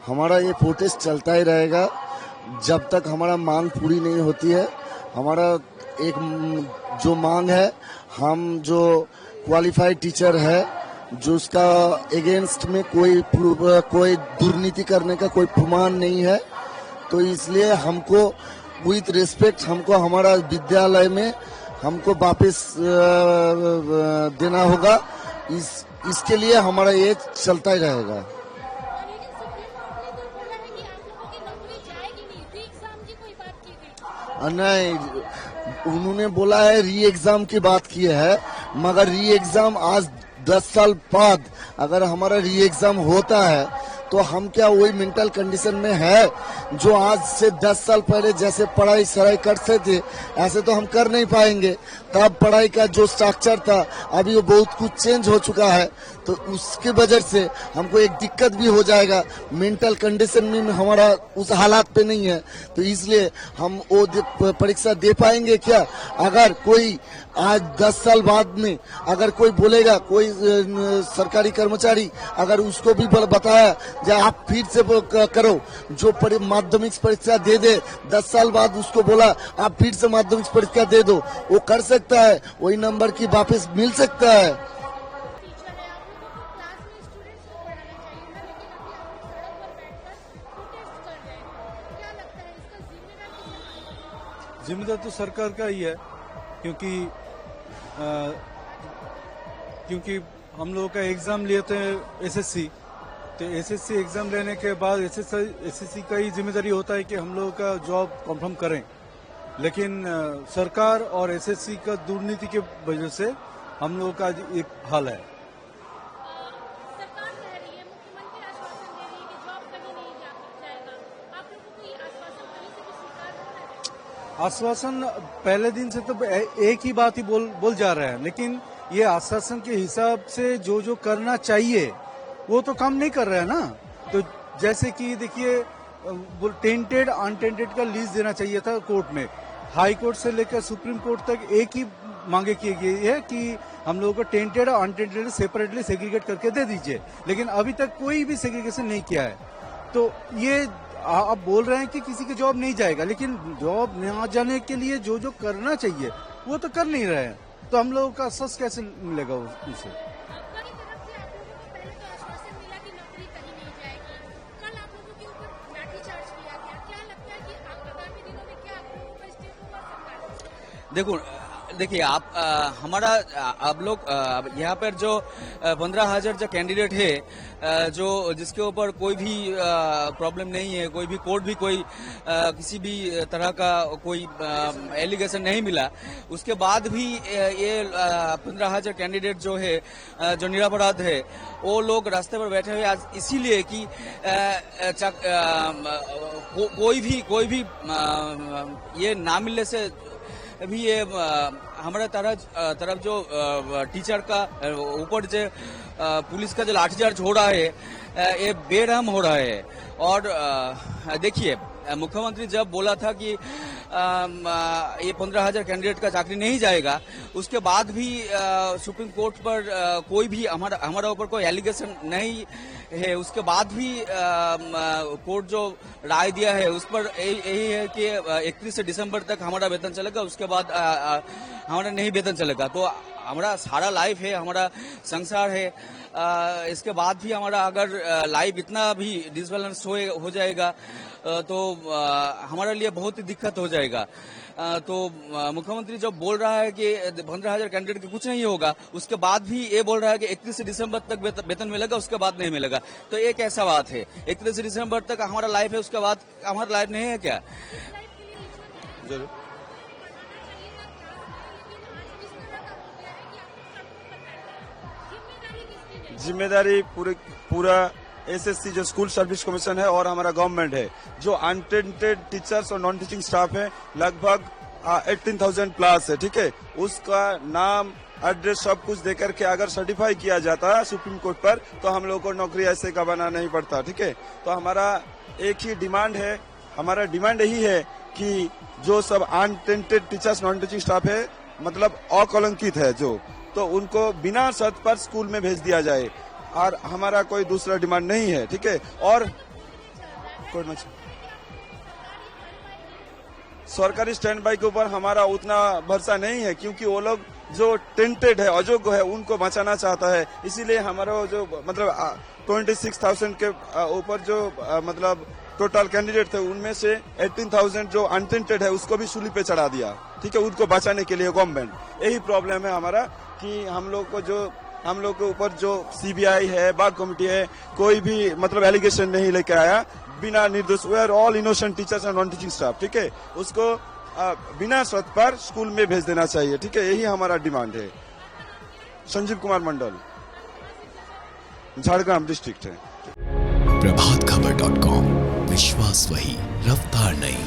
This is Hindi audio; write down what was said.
हमारा ये प्रोटेस्ट चलता ही रहेगा जब तक हमारा मांग पूरी नहीं होती है। हमारा एक जो मांग है, हम जो क्वालिफाइड टीचर है, जो उसका अगेंस्ट में कोई दुर्नीति करने का कोई प्रमाण नहीं है, तो इसलिए हमको विथ रिस्पेक्ट हमको हमारा विद्यालय में हमको वापस देना होगा। इसके लिए हमारा ये चलता ही रहेगा। नहीं, उन्होंने बोला है री एग्जाम की बात की है, मगर री एग्जाम आज 10 साल बाद अगर हमारा री एग्जाम होता है तो हम क्या वही मेंटल कंडीशन में है जो आज से 10 साल पहले जैसे पढ़ाई सराई करते थे ऐसे तो हम कर नहीं पाएंगे। तब पढ़ाई का जो स्ट्रक्चर था अभी वो बहुत कुछ चेंज हो चुका है, तो उसके वजह से हमको एक दिक्कत भी हो जाएगा। मेंटल कंडीशन में हमारा उस हालात पे नहीं है, तो इसलिए हम वो परीक्षा दे पाएंगे क्या? अगर कोई आज 10 साल बाद में अगर कोई बोलेगा, कोई सरकारी कर्मचारी अगर उसको भी बताया जो आप फिर से करो, जो माध्यमिक परीक्षा दे दे, 10 साल बाद उसको बोला आप फिर से माध्यमिक परीक्षा दे दो, वो कर सकता है, वही नंबर की वापस मिल सकता है। जिम्मेदार तो सरकार का ही है, क्योंकि हम लोगों का एग्जाम लिए थे एसएससी, तो एसएससी एग्जाम लेने के बाद एसएससी का ही जिम्मेदारी होता है कि हम लोगों का जॉब कंफर्म करें, लेकिन सरकार और एसएससी का दुर्नीति की वजह से हम लोगों का एक हाल है। आश्वासन पहले दिन से तो एक ही बात ही बोल जा रहे हैं, लेकिन ये आश्वासन के हिसाब से जो करना चाहिए वो तो काम नहीं कर रहे हैं ना। तो जैसे कि देखिए, टेंटेड अनटेंटेड का लिस्ट देना चाहिए था कोर्ट में, हाई कोर्ट से लेकर सुप्रीम कोर्ट तक एक ही मांगे की गई है कि हम लोगों को टेंटेड और अनटेंटेड सेपरेटली सेग्रीगेट करके दे दीजिए, लेकिन अभी तक कोई भी सेग्रीगेशन नहीं किया है। तो ये आप बोल रहे हैं कि किसी की जॉब नहीं जाएगा, लेकिन जॉब न जाने के लिए जो करना चाहिए वो तो कर नहीं रहे हैं, तो हम लोगों का आश्वासन कैसे मिलेगा उनसे? देखिए आप हमारा अब लोग यहाँ पर जो 15,000 जो कैंडिडेट है, जो जिसके ऊपर कोई भी प्रॉब्लम नहीं है, कोई भी कोर्ट भी कोई किसी भी तरह का कोई एलिगेशन नहीं मिला, उसके बाद भी ये 15,000 कैंडिडेट जो है जो निरपराध है, वो लोग रास्ते पर बैठे हुए आज इसीलिए कि कोई भी ये ना मिलने से अभी ये हमारे तरफ जो टीचर का ऊपर जो पुलिस का जो लाठीचार्ज हो रहा है, ये बेरहम हो रहा है। और देखिए, मुख्यमंत्री जब बोला था कि ये 15,000 कैंडिडेट का चाकरी नहीं जाएगा, उसके बाद भी सुप्रीम कोर्ट पर कोई भी हमारा ऊपर कोई एलिगेशन नहीं है, उसके बाद भी कोर्ट जो राय दिया है उस पर यही है कि 31 दिसंबर तक हमारा वेतन चलेगा, उसके बाद हमारा नहीं वेतन चलेगा। तो हमारा सारा लाइफ है, हमारा संसार है, इसके बाद भी हमारा अगर लाइफ इतना भी डिसबैलेंस हो जाएगा तो हमारे लिए बहुत ही दिक्कत हो जाएगा। तो मुख्यमंत्री जब बोल रहा है कि 15,000 कैंडिडेट के कुछ नहीं होगा, उसके बाद भी ये बोल रहा है कि 31 दिसंबर तक वेतन मिलेगा, उसके बाद नहीं मिलेगा। तो ये कैसा बात है? 31 दिसंबर तक हमारा लाइफ है, उसके बाद हमारा लाइफ नहीं है क्या? जरूर जिम्मेदारी पूरा एसएससी जो स्कूल सर्विस कमीशन है और हमारा गवर्नमेंट है, जो अनटेंटेड टीचर्स और नॉन टीचिंग स्टाफ है लगभग 18,000 प्लस है, ठीक है, उसका नाम एड्रेस सब कुछ देकर के अगर सर्टिफाई किया जाता है सुप्रीम कोर्ट पर तो हम लोगों को नौकरी ऐसे गंवाना नहीं पड़ता, ठीक है। तो हमारा एक ही डिमांड है, हमारा डिमांड यही है कि जो सब unattended teachers non teaching staff है, मतलब अकलंकित है जो, तो उनको बिना शर्त पर स्कूल में भेज दिया जाए, और हमारा कोई दूसरा डिमांड नहीं है, ठीक है। और कोई मचा सरकारी स्टैंड बाई के ऊपर हमारा उतना भरोसा नहीं है, क्योंकि वो लोग जो टेंटेड है, अयोग्य है, उनको बचाना चाहता है। इसीलिए हमारा जो मतलब 26,000 के ऊपर जो मतलब टोटल कैंडिडेट थे, उनमें से 18,000 जो अनटेंटेड है उसको भी सूली पे चढ़ा दिया। ठीक है, उनको बचाने के लिए गवर्नमेंट। यही प्रॉब्लम है हमारा कि हम लोग के ऊपर जो सीबीआई है, बाग कमेटी है, कोई भी मतलब एलिगेशन नहीं लेके आया बिना निर्दोष। We are all innocent teachers and non teaching staff. ठीक है, उसको बिना शर्त पर स्कूल में भेज देना चाहिए। ठीक है, यही हमारा डिमांड है। संजीव कुमार मंडल, झारग्राम डिस्ट्रिक्ट है। प्रभातखबर.com, विश्वास वही, रफ्तार नहीं।